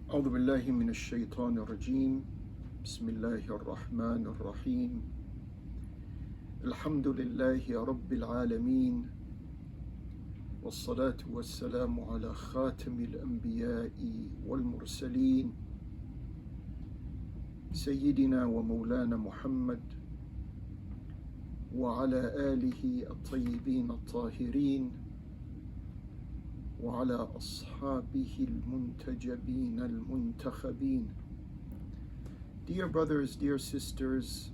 أعوذ بالله من الشيطان الرجيم بسم الله الرحمن الرحيم الحمد لله رب العالمين والصلاة والسلام على خاتم الأنبياء والمرسلين سيدنا ومولانا محمد وعلى آله الطيبين الطاهرين وعلى أصحابه المنتجبين المنتخبين. Dear brothers, dear sisters,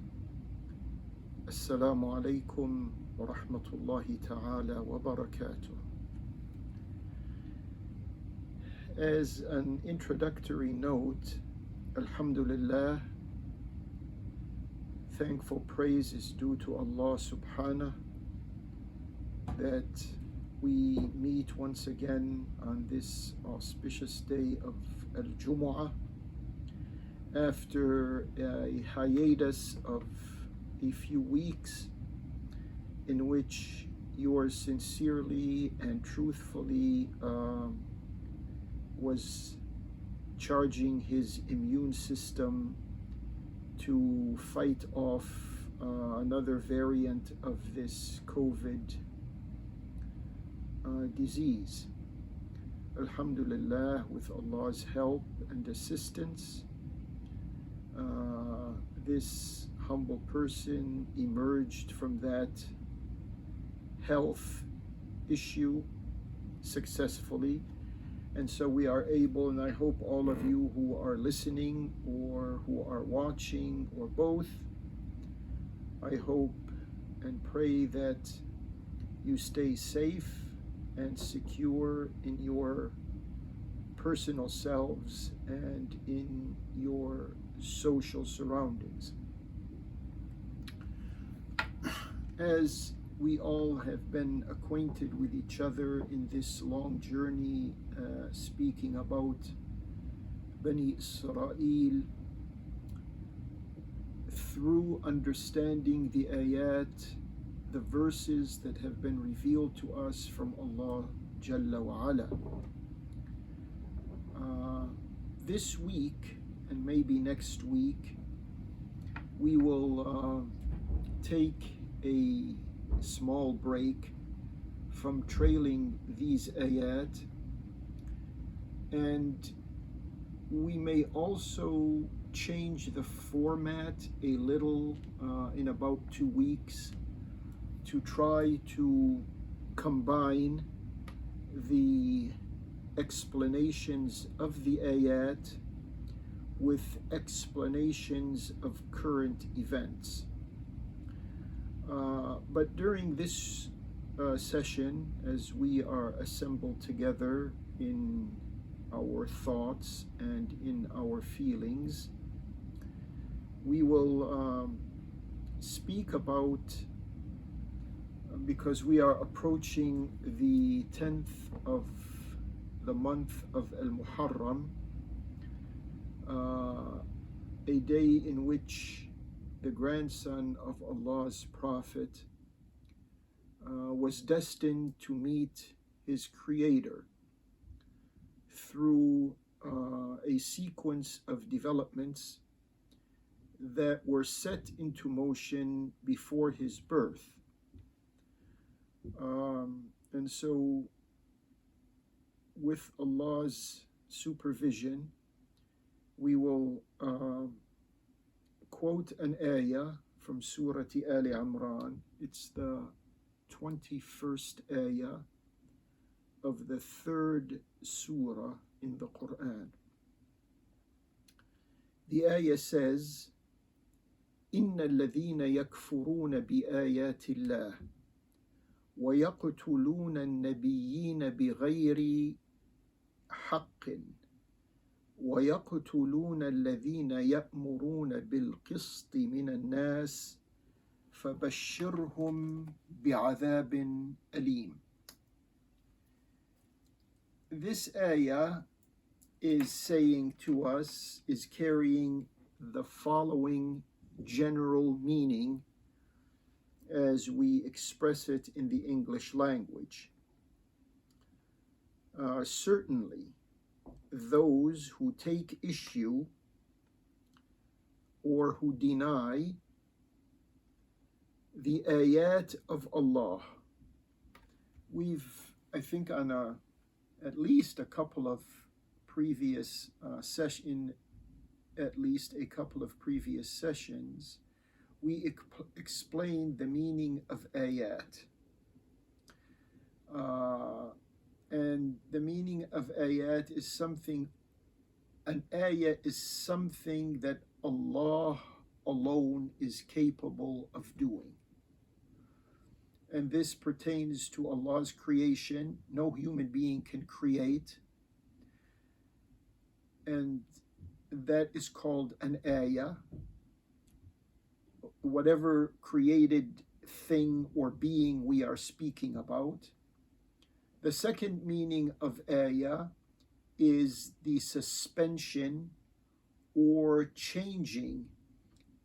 Assalamu alaikum wa rahmatullahi ta'ala wa barakatuh. As an introductory note, Alhamdulillah, thankful praise is due to Allah subhanahu that we meet once again on this auspicious day of Al-Jumu'ah after a hiatus of a few weeks in which yours sincerely and truthfully was charging his immune system to fight off another variant of this COVID disease. Alhamdulillah, with Allah's help and assistance, this humble person emerged from that health issue successfully, and so we are able, and I hope all of you who are listening or who are watching or both, I hope and pray that you stay safe and secure in your personal selves and in your social surroundings. As we all have been acquainted with each other in this long journey, speaking about Bani Israel, through understanding the ayat, the verses that have been revealed to us from Allah Jalla wa Ala. This week, and maybe next week, we will take a small break from trailing these ayat, and we may also change the format a little in about 2 weeks to try to combine the explanations of the ayat with explanations of current events. But during this session, as we are assembled together in our thoughts and in our feelings, we will speak about, because we are approaching the 10th of the month of Al-Muharram, a day in which the grandson of Allah's Prophet was destined to meet his Creator through a sequence of developments that were set into motion before his birth. And so, with Allah's supervision, we will quote an ayah from Surah Ali Imran. It's the 21st ayah of the 3rd surah in the Quran. The ayah says, إِنَّ الَّذِينَ يَكْفُرُونَ بِآيَاتِ اللَّهِ وَيَقْتُلُونَ النَّبِيِّينَ بِغَيْرِ حَقٍّ وَيَقْتُلُونَ الَّذِينَ يَأْمُرُونَ بِالْقِسْطِ مِنَ النَّاسِ فَبَشِّرْهُمْ بِعَذَابٍ أَلِيمٍ. This ayah is saying to us, is carrying the following general meaning as we express it in the English language. Certainly, those who take issue or who deny the ayat of Allah. We've, I think, on at least a couple of previous sessions, we explained the meaning of ayat. And the meaning of ayat is something, an ayat is something that Allah alone is capable of doing. And this pertains to Allah's creation. No human being can create. And that is called an ayah. Whatever created thing or being we are speaking about. The second meaning of ayah is the suspension or changing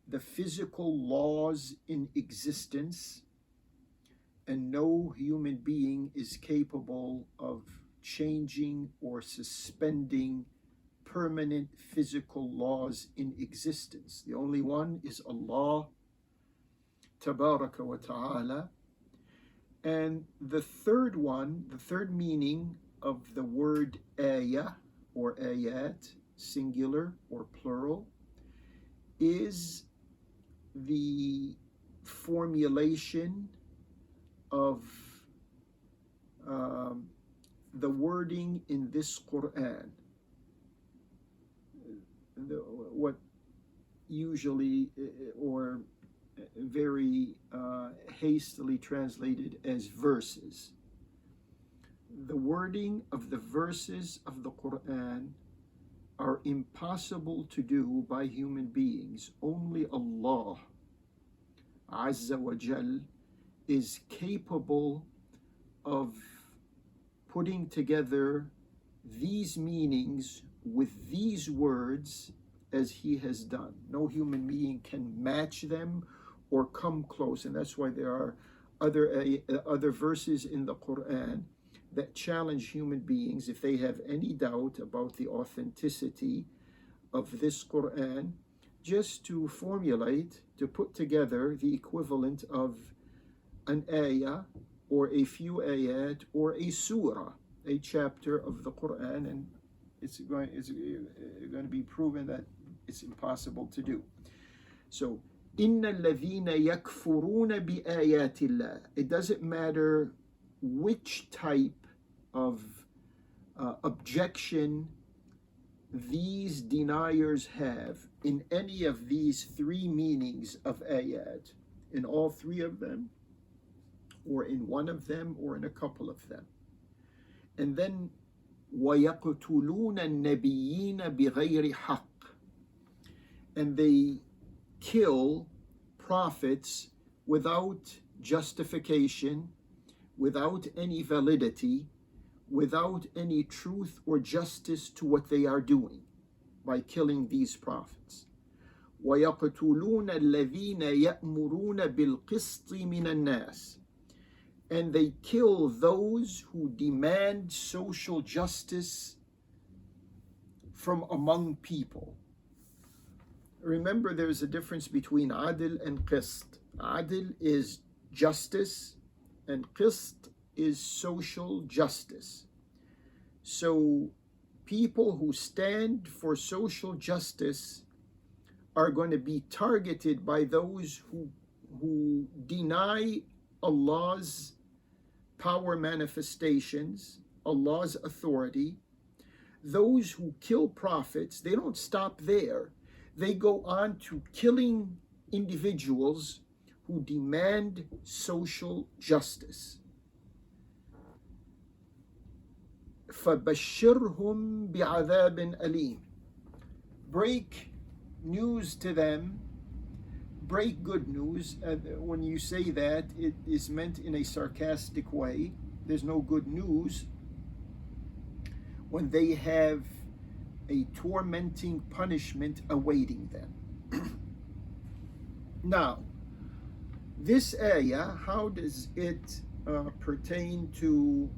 the physical laws in existence, and no human being is capable of changing or suspending permanent physical laws in existence. The only one is Allah Tabaraka wa Ta'ala. And the third meaning of the word ayah or ayat, singular or plural, is the formulation of the wording in this Quran. What usually or very hastily translated as verses. The wording of the verses of the Quran are impossible to do by human beings. Only Allah Azza wa Jal is capable of putting together these meanings with these words as He has done. No human being can match them or come close, and that's why there are other verses in the Quran that challenge human beings, if they have any doubt about the authenticity of this Quran, just to formulate, to put together the equivalent of an ayah or a few ayat or a surah, a chapter of the Quran, and it's going to be proven that it's impossible to do. So, إِنَّ الَّذِينَ يَكْفُرُونَ بِآيَاتِ اللَّهِ. It doesn't matter which type of objection these deniers have in any of these three meanings of ayat, in all three of them, or in one of them, or in a couple of them. And then وَيَقْتُلُونَ النَّبِيِّينَ بِغَيْرِ حَقٍّ. And they kill prophets without justification, without any validity, without any truth or justice to what they are doing by killing these prophets. وَيَقْتُلُونَ الَّذِينَ يَأْمُرُونَ بِالْقِسْطِ مِنَ النَّاسِ. And they kill those who demand social justice from among people. Remember, there's a difference between adil and qist. Adil is justice, and qist is social justice. So people who stand for social justice are going to be targeted by those who deny Allah's power manifestations, Allah's authority. Those who kill prophets, they don't stop there. They go on to killing individuals who demand social justice. فَبَشِّرْهُمْ بِعَذَابٍ أَلِيمٍ. Break news to them, break good news. When you say that, it is meant in a sarcastic way. There's no good news when they have a tormenting punishment awaiting them. Now, this ayah, how does it pertain to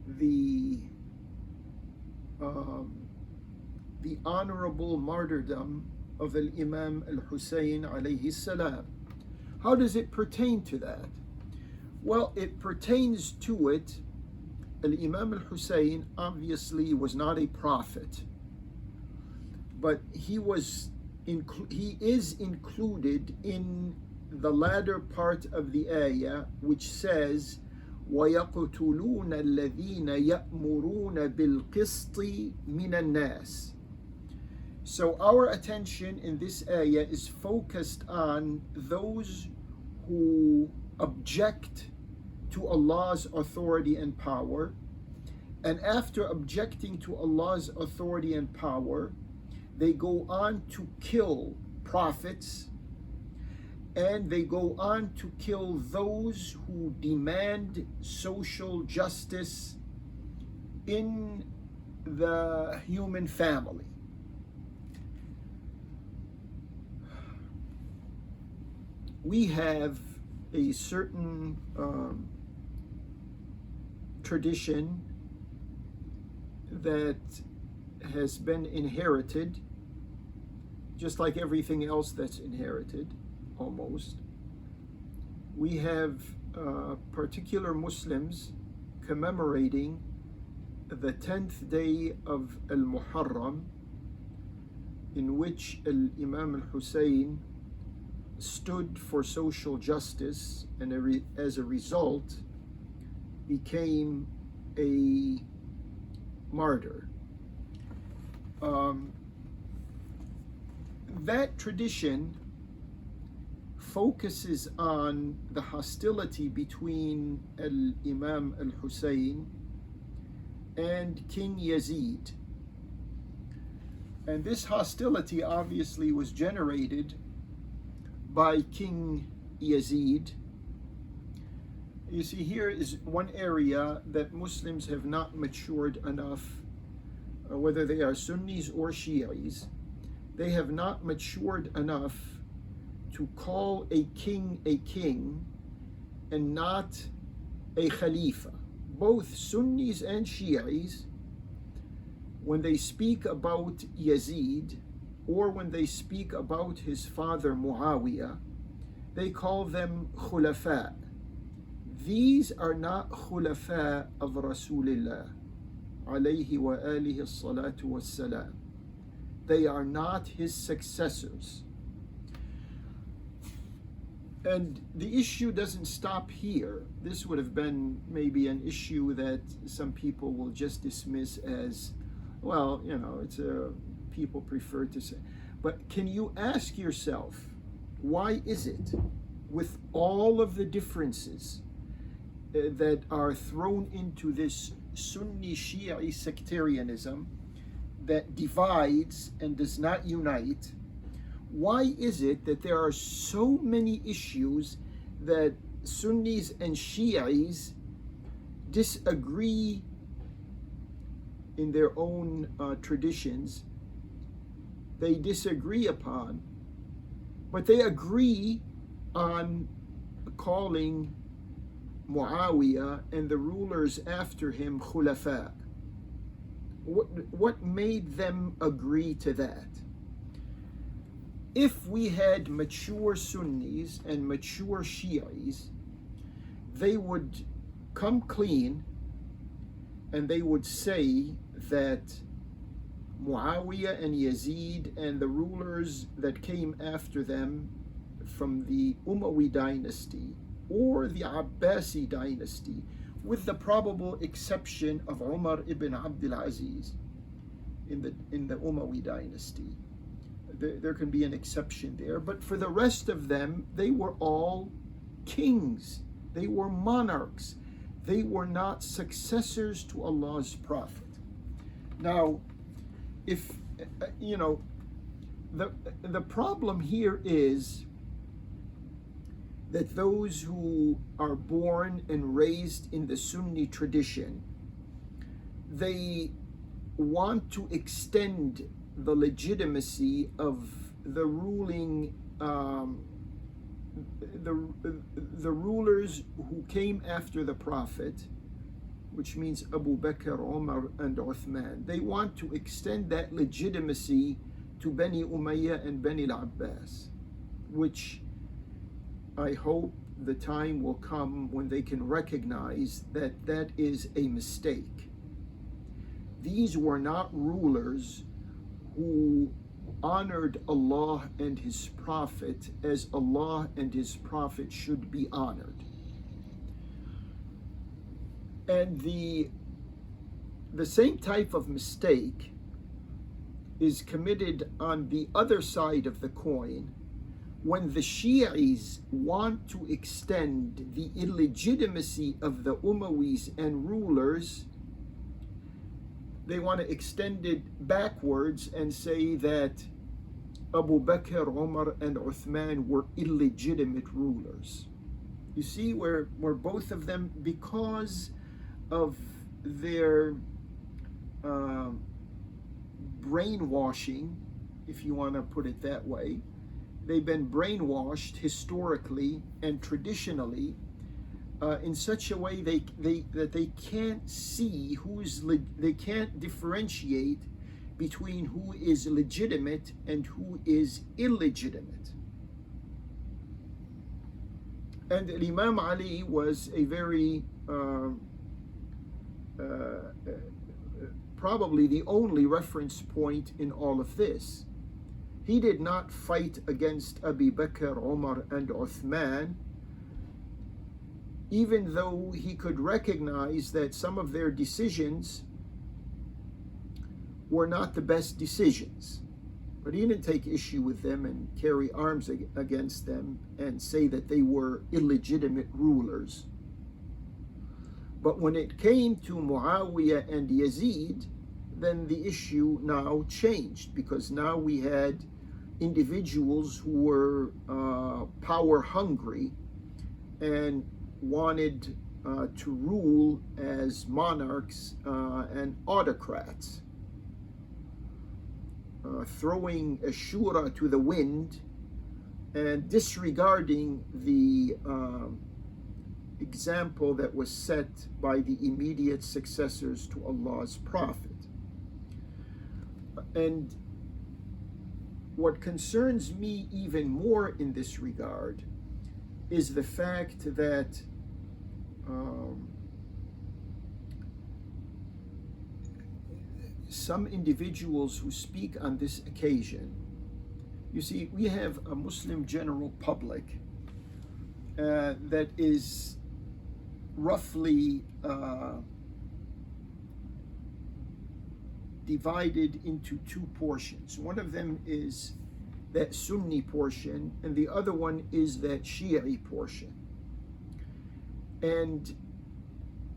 the um, the honorable martyrdom of Al-Imam Al-Hussein alayhi salam. How does it pertain to that? Well, it pertains to it. Al-Imam Al-Hussein obviously was not a prophet, but he is included in the latter part of the ayah, which says, وَيَقْتُلُونَ الَّذِينَ يَأْمُرُونَ بِالْقِسْطِ مِنَ النَّاسِ. So our attention in this ayah is focused on those who object to Allah's authority and power, and after objecting to Allah's authority and power, they go on to kill prophets, and they go on to kill those who demand social justice in the human family. We have a certain tradition that has been inherited, just like everything else that's inherited, almost. We have particular Muslims commemorating the 10th day of Al-Muharram, in which Al-Imam Al-Hussein stood for social justice, and as a result became a martyr. That tradition focuses on the hostility between Al-Imam Al-Hussein and King Yazid. And this hostility obviously was generated by King Yazid. You see, here is one area that Muslims have not matured enough, whether they are Sunnis or Shi'is, they have not matured enough to call a king and not a khalifa. Both Sunnis and Shi'is, when they speak about Yazid, or when they speak about his father Muawiyah, they call them khulafa. These are not khulafa of Rasulullah alayhi wa alihi salatu wassalam. They are not his successors. And the issue doesn't stop here. This would have been maybe an issue that some people will just dismiss as, well, you know, it's a people prefer to say. But can you ask yourself, why is it, with all of the differences that are thrown into this Sunni Shi'i sectarianism that divides and does not unite, why is it that there are so many issues that Sunnis and Shi'is disagree in their own traditions? They disagree upon, but they agree on calling Muawiyah and the rulers after him khulafa. What made them agree to that? If we had mature Sunnis and mature Shi'is, they would come clean and they would say that Muawiyah and Yazid and the rulers that came after them from the Umayyad dynasty or the Abbasi dynasty, with the probable exception of Umar ibn Abdul Aziz in the Umayyad dynasty. There can be an exception there, but for the rest of them, they were all kings. They were monarchs. They were not successors to Allah's Prophet. Now, if you know, the problem here is that those who are born and raised in the Sunni tradition, they want to extend the legitimacy of the ruling, the rulers who came after the Prophet, which means Abu Bakr, Umar, and Uthman. They want to extend that legitimacy to Bani Umayyah and Bani al-Abbas, which I hope the time will come when they can recognize that that is a mistake. These were not rulers who honored Allah and His Prophet as Allah and His Prophet should be honored. And the same type of mistake is committed on the other side of the coin when the Shi'is want to extend the illegitimacy of the Umayyas and rulers. They want to extend it backwards and say that Abu Bakr, Umar, and Uthman were illegitimate rulers. You see where both of them, because of their brainwashing, if you want to put it that way, they've been brainwashed historically and traditionally in such a way that they can't see they can't differentiate between who is legitimate and who is illegitimate. And Imam Ali was a very probably the only reference point in all of this. He did not fight against Abu Bakr, Umar, and Uthman, even though he could recognize that some of their decisions were not the best decisions. But he didn't take issue with them and carry arms against them and say that they were illegitimate rulers. But when it came to Muawiyah and Yazid, then the issue now changed, because now we had individuals who were power hungry and wanted to rule as monarchs and autocrats, throwing a shura to the wind and disregarding the example that was set by the immediate successors to Allah's Prophet. And what concerns me even more in this regard is the fact that some individuals who speak on this occasion, you see, we have a Muslim general public that is roughly divided into two portions. One of them is that Sunni portion, and the other one is that Shi'i portion. And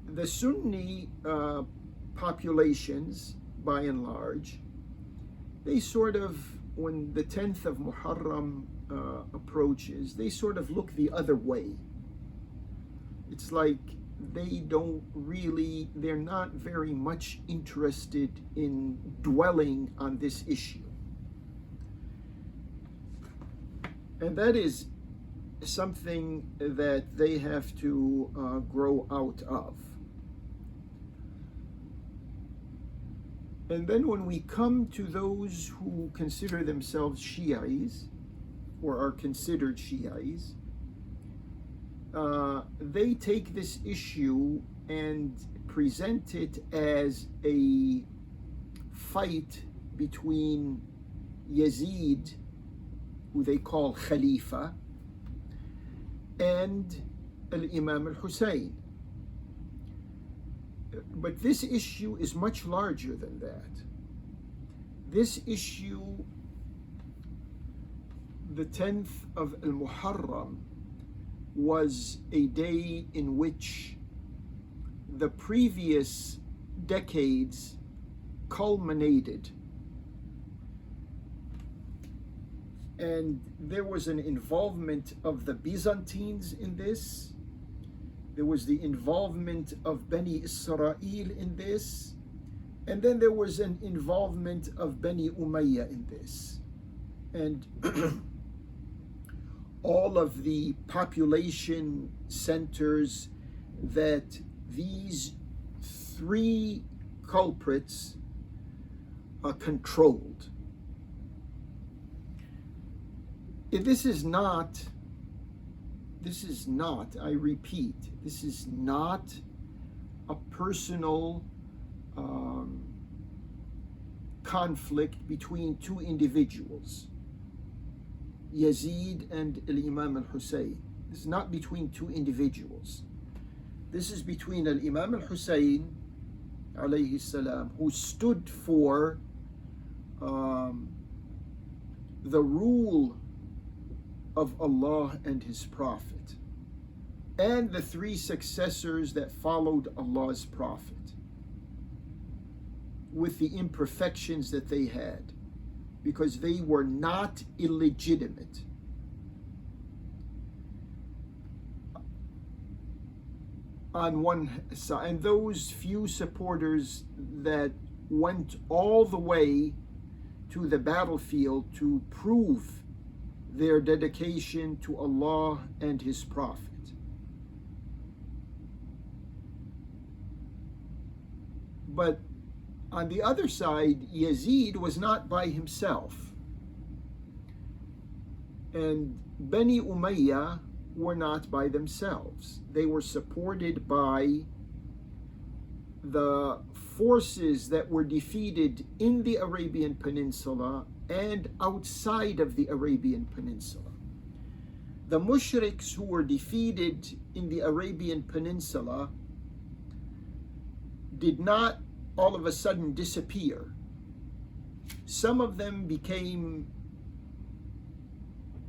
the Sunni populations, by and large, they sort of, when the 10th of Muharram approaches, they sort of look the other way. It's like they're not very much interested in dwelling on this issue. And that is something that they have to grow out of. And then when we come to those who consider themselves Shi'is, or are considered Shi'is, they take this issue and present it as a fight between Yazid, who they call Khalifa, and Al-Imam al-Hussein. But this issue is much larger than that. This issue, the 10th of Al-Muharram, was a day in which the previous decades culminated. And there was an involvement of the Byzantines in this. There was the involvement of Bani Israel in this. And then there was an involvement of Bani Umayyah in this. And all of the population centers that these three culprits controlled. This is not, I repeat, this is not a personal conflict between two individuals, Yazid and Imam al-Hussein. This is not between two individuals. This is between Imam al-Hussein, alayhi salam, who stood for the rule of Allah and His Prophet, and the three successors that followed Allah's Prophet, with the imperfections that they had, because they were not illegitimate. On one side, and those few supporters that went all the way to the battlefield to prove their dedication to Allah and His Prophet. But on the other side, Yazid was not by himself, and Bani Umayyah were not by themselves. They were supported by the forces that were defeated in the Arabian Peninsula and outside of the Arabian Peninsula. The mushriks who were defeated in the Arabian Peninsula did not all of a sudden disappear. Some of them became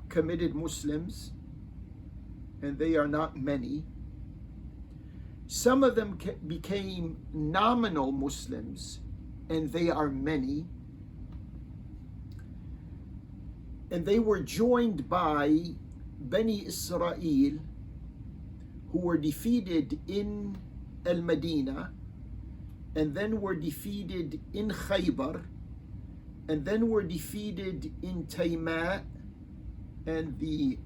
committed Muslims, and they are not many. Some of them became nominal Muslims, and they are many. And they were joined by Bani Israel, who were defeated in Al-Madinah, and then were defeated in Khaybar, and then were defeated in Tayma and the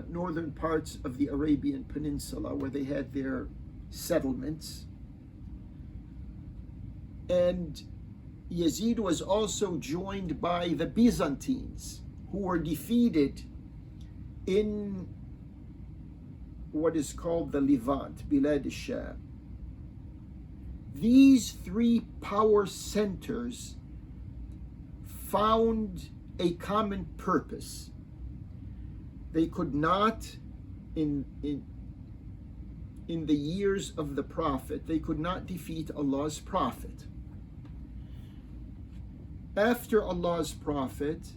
northern parts of the Arabian Peninsula, where they had their settlements. And Yazid was also joined by the Byzantines, who were defeated in what is called the Levant, Bilad al-Sham. These three power centers found a common purpose. They could not, in the years of the Prophet, they could not defeat Allah's Prophet. After Allah's Prophet,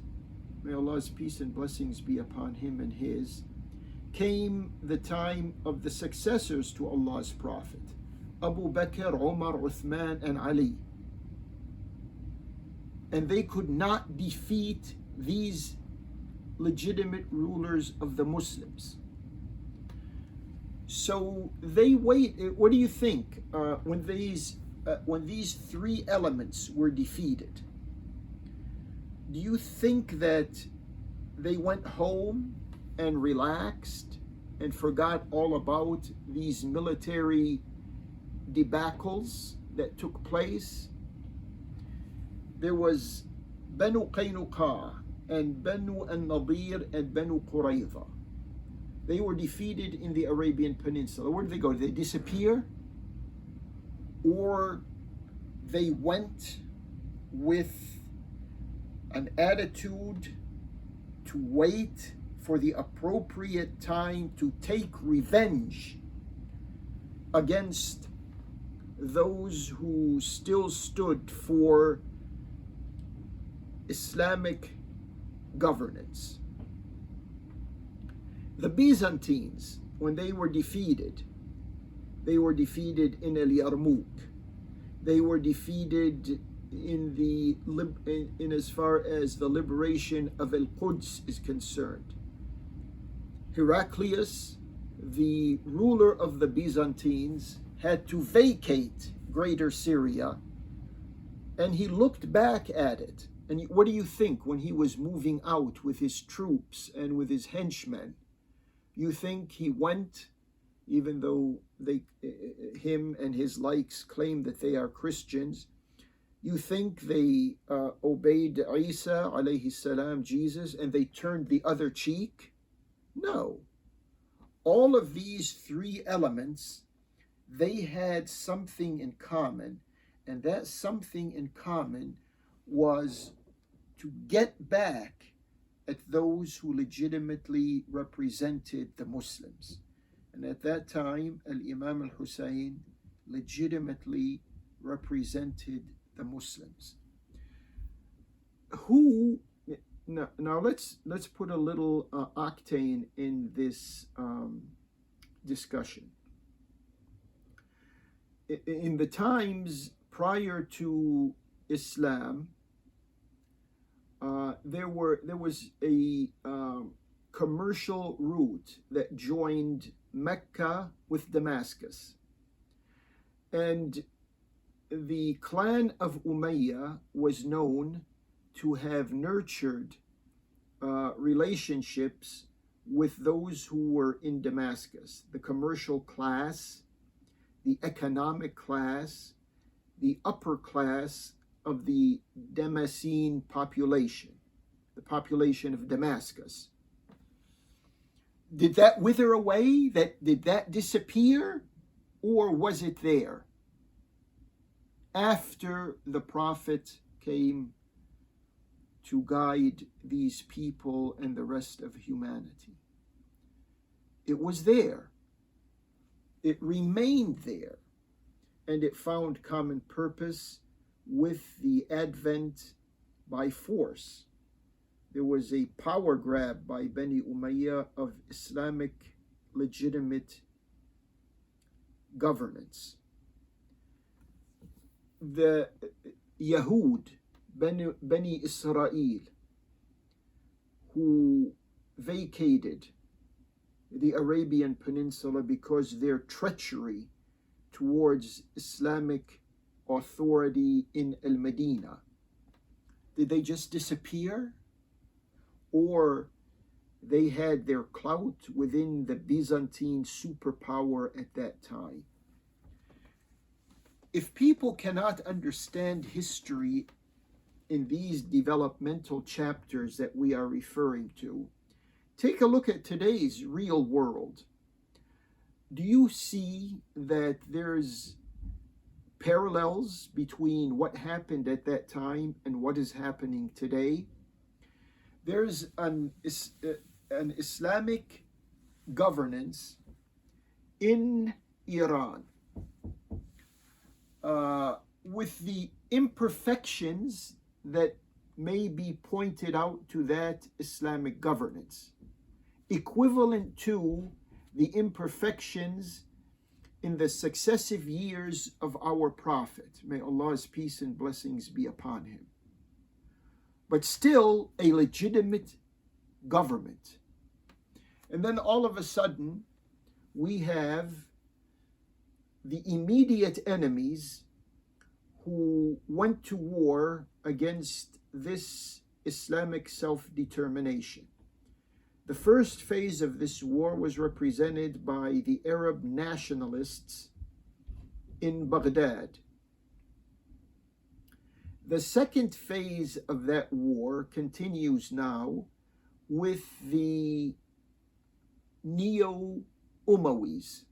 may Allah's peace and blessings be upon him and his, came the time of the successors to Allah's Prophet, Abu Bakr, Umar, Uthman, and Ali. And they could not defeat these legitimate rulers of the Muslims. So they wait. What do you think when these three elements were defeated? Do you think that they went home and relaxed and forgot all about these military debacles that took place? There was Banu Qaynuqa and Banu al-Nadir and Banu Qurayza. They were defeated in the Arabian Peninsula. Where did they go? Did they disappear? Or they went with an attitude to wait for the appropriate time to take revenge against those who still stood for Islamic governance. The Byzantines, when they were defeated in El Yarmouk. They were defeated in as far as the liberation of Al-Quds is concerned. Heraclius, the ruler of the Byzantines, had to vacate Greater Syria, and he looked back at it. And what do you think when he was moving out with his troops and with his henchmen? You think he went even though him and his likes claim that they are Christians. You think they obeyed Isa alayhi salam, Jesus, and they turned the other cheek? No. All of these three elements, they had something in common, and that something in common was to get back at those who legitimately represented the Muslims. And at that time, Al-Imam al-Hussein legitimately represented the Muslims. Now let's put a little octane in this discussion. In the times prior to Islam, there was a commercial route that joined Mecca with Damascus, and the clan of Umayyah was known to have nurtured relationships with those who were in Damascus, the commercial class, the economic class, the upper class of the Damascene population, the population of Damascus. Did that wither away? Did that disappear? Or was it there after the Prophet came to guide these people and the rest of humanity? It was there. It remained there. And it found common purpose with the advent by force. There was a power grab by Bani Umayyah of Islamic legitimate governance. The Yahud, Bani Israel, who vacated the Arabian Peninsula because their treachery towards Islamic authority in Al-Medina. Did they just disappear? Or they had their clout within the Byzantine superpower at that time? If people cannot understand history in these developmental chapters that we are referring to, take a look at today's real world. Do you see that there's parallels between what happened at that time and what is happening today? There's an Islamic governance in Iran with the imperfections that may be pointed out to that Islamic governance, equivalent to the imperfections in the successive years of our Prophet. May Allah's peace and blessings be upon him. But still a legitimate government. And then all of a sudden, we have the immediate enemies who went to war against this Islamic self-determination. The first phase of this war was represented by the Arab nationalists in Baghdad. The second phase of that war continues now with the Neo-Umayyas,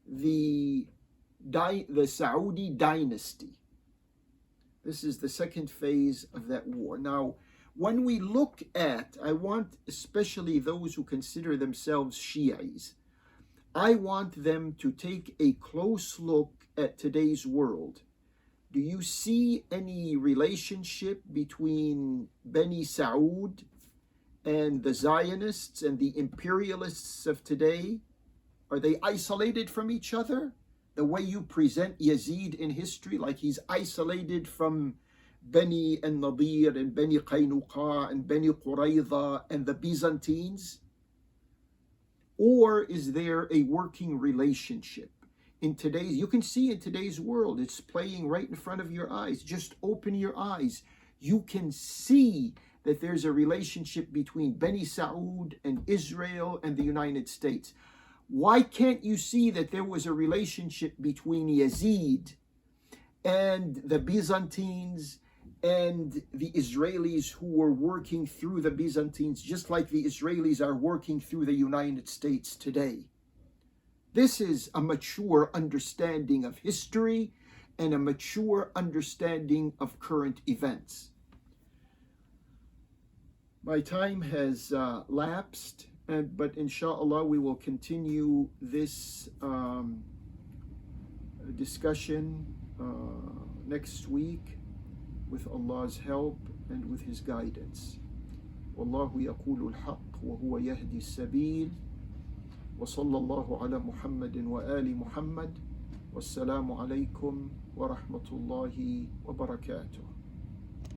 the Saudi dynasty. This is the second phase of that war. Now, when we look at, I want especially those who consider themselves Shi'is, I want them to take a close look at today's world. Do you see any relationship between Bani Saud and the Zionists and the imperialists of today? Are they isolated from each other? The way you present Yazid in history, like he's isolated from Bani al-Nadir and Bani Qaynuqa and Bani Qurayza and the Byzantines? Or is there a working relationship? In today's, you can see in today's world, it's playing right in front of your eyes. Just open your eyes. You can see that there's a relationship between Bani Saud and Israel and the United States. Why can't you see that there was a relationship between Yazid and the Byzantines and the Israelis who were working through the Byzantines, just like the Israelis are working through the United States today? This is a mature understanding of history and a mature understanding of current events. My time has lapsed, but inshallah we will continue this discussion next week with Allah's help and with His guidance. والله يقول الحق وهو يهدي السبيل وصلى الله على محمد وآل محمد والسلام عليكم ورحمة الله وبركاته.